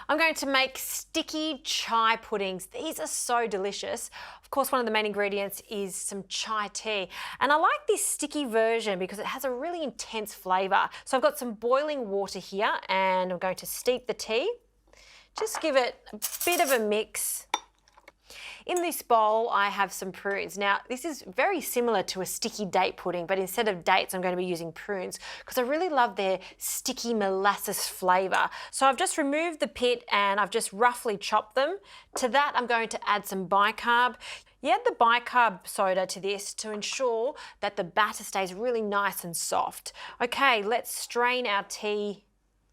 I'm going to make sticky chai puddings. These are so delicious. Of course, one of the main ingredients is some chai tea. And I like this sticky version because it has a really intense flavour. So I've got some boiling water here and I'm going to steep the tea. Just give it a bit of a mix. In this bowl, I have some prunes. Now, this is very similar to a sticky date pudding, but instead of dates, I'm going to be using prunes because I really love their sticky molasses flavour. So I've just removed the pit and I've just roughly chopped them. To that, I'm going to add some bicarb. You add the bicarb soda to this to ensure that the batter stays really nice and soft. Okay, let's strain our tea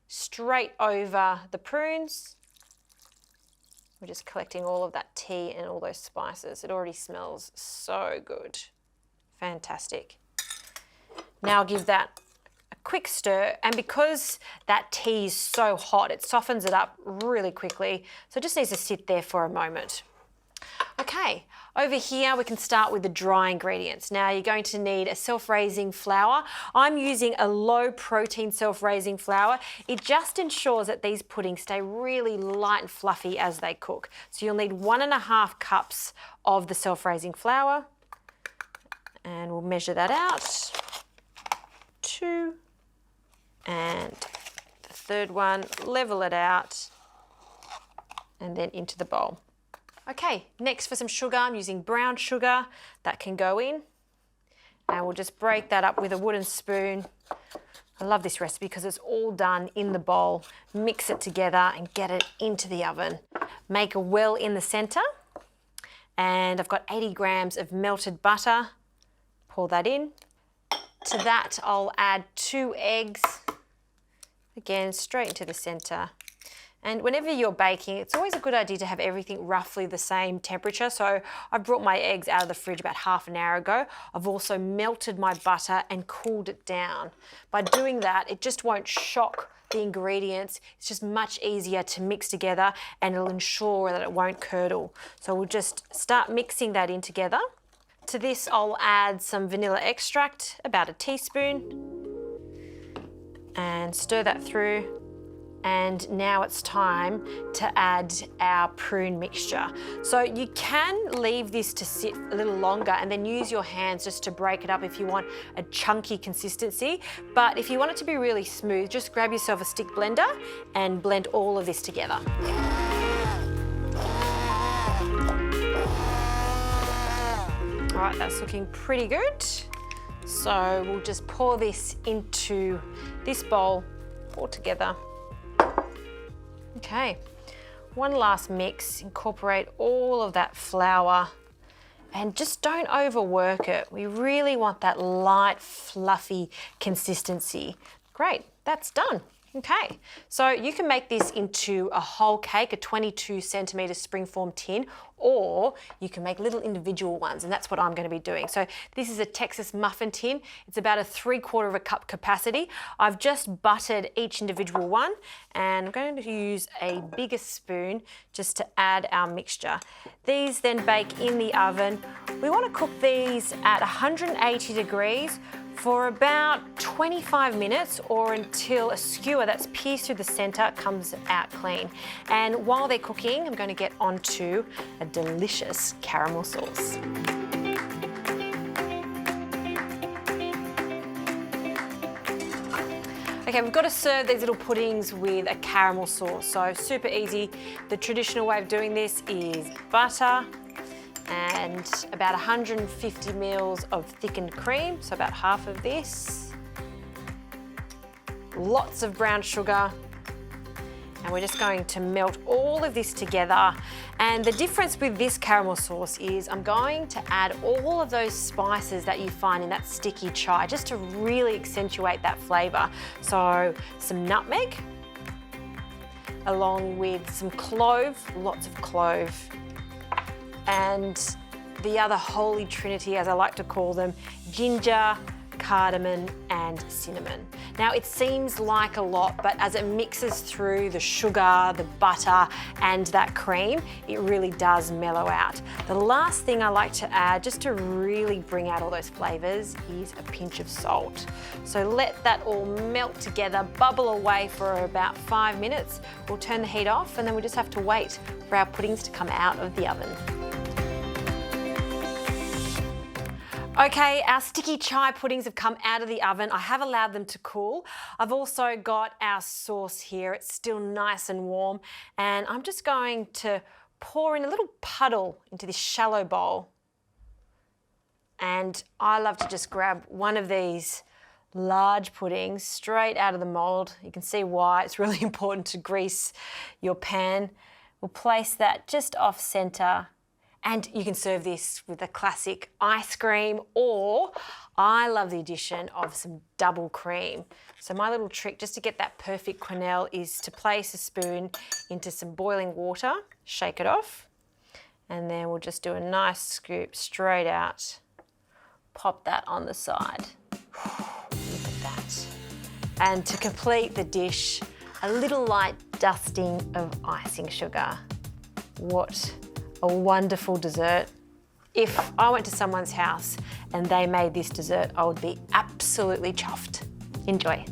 straight over the prunes. We're just collecting all of that tea and all those spices. It already smells so good. Fantastic. Now I'll give that a quick stir, and because that tea is so hot, it softens it up really quickly. So it just needs to sit there for a moment. Okay, over here we can start with the dry ingredients. Now you're going to need a self-raising flour. I'm using a low protein self-raising flour. It just ensures that these puddings stay really light and fluffy as they cook. So you'll need 1.5 cups of the self-raising flour. And we'll measure that out. 2. And the third one, level it out. And then into the bowl. Okay, next for some sugar, I'm using brown sugar. That can go in. And we'll just break that up with a wooden spoon. I love this recipe because it's all done in the bowl. Mix it together and get it into the oven. Make a well in the centre. And I've got 80 grams of melted butter. Pour that in. To that, I'll add 2 eggs. Again, straight into the centre. And whenever you're baking, it's always a good idea to have everything roughly the same temperature. So I brought my eggs out of the fridge about half an hour ago. I've also melted my butter and cooled it down. By doing that, it just won't shock the ingredients. It's just much easier to mix together and it'll ensure that it won't curdle. So we'll just start mixing that in together. To this, I'll add some vanilla extract, about a teaspoon, and stir that through. And now it's time to add our prune mixture. So you can leave this to sit a little longer and then use your hands just to break it up if you want a chunky consistency. But if you want it to be really smooth, just grab yourself a stick blender and blend all of this together. All right, that's looking pretty good. So we'll just pour this into this bowl all together. Okay, one last mix, incorporate all of that flour and just don't overwork it. We really want that light, fluffy consistency. Great, that's done. Okay, so you can make this into a whole cake, a 22 centimetre springform tin, or you can make little individual ones, and that's what I'm going to be doing. So this is a Texas muffin tin. It's about a 3/4 cup capacity. I've just buttered each individual one, and I'm going to use a bigger spoon just to add our mixture. These then bake in the oven. We want to cook these at 180 degrees for about 25 minutes or until a skewer that's pierced through the centre comes out clean. And while they're cooking, I'm going to get onto a delicious caramel sauce. Okay, we've got to serve these little puddings with a caramel sauce. So super easy. The traditional way of doing this is butter and about 150 mils of thickened cream, so about half of this. Lots of brown sugar. And we're just going to melt all of this together. And the difference with this caramel sauce is I'm going to add all of those spices that you find in that sticky chai, just to really accentuate that flavour. So some nutmeg, along with some clove, lots of clove, and the other holy trinity, as I like to call them, ginger, cardamom and cinnamon. Now it seems like a lot, but as it mixes through the sugar, the butter, and that cream, it really does mellow out. The last thing I like to add, just to really bring out all those flavors, is a pinch of salt. So let that all melt together, bubble away for about 5 minutes. We'll turn the heat off and then we just have to wait for our puddings to come out of the oven. Okay, our sticky chai puddings have come out of the oven. I have allowed them to cool. I've also got our sauce here. It's still nice and warm. And I'm just going to pour in a little puddle into this shallow bowl. And I love to just grab one of these large puddings straight out of the mold. You can see why it's really important to grease your pan. We'll place that just off center. And you can serve this with a classic ice cream, or I love the addition of some double cream. So my little trick just to get that perfect quenelle is to place a spoon into some boiling water, shake it off, and then we'll just do a nice scoop straight out. Pop that on the side. Look at that. And to complete the dish, a little light dusting of icing sugar. What a wonderful dessert. If I went to someone's house and they made this dessert, I would be absolutely chuffed. Enjoy.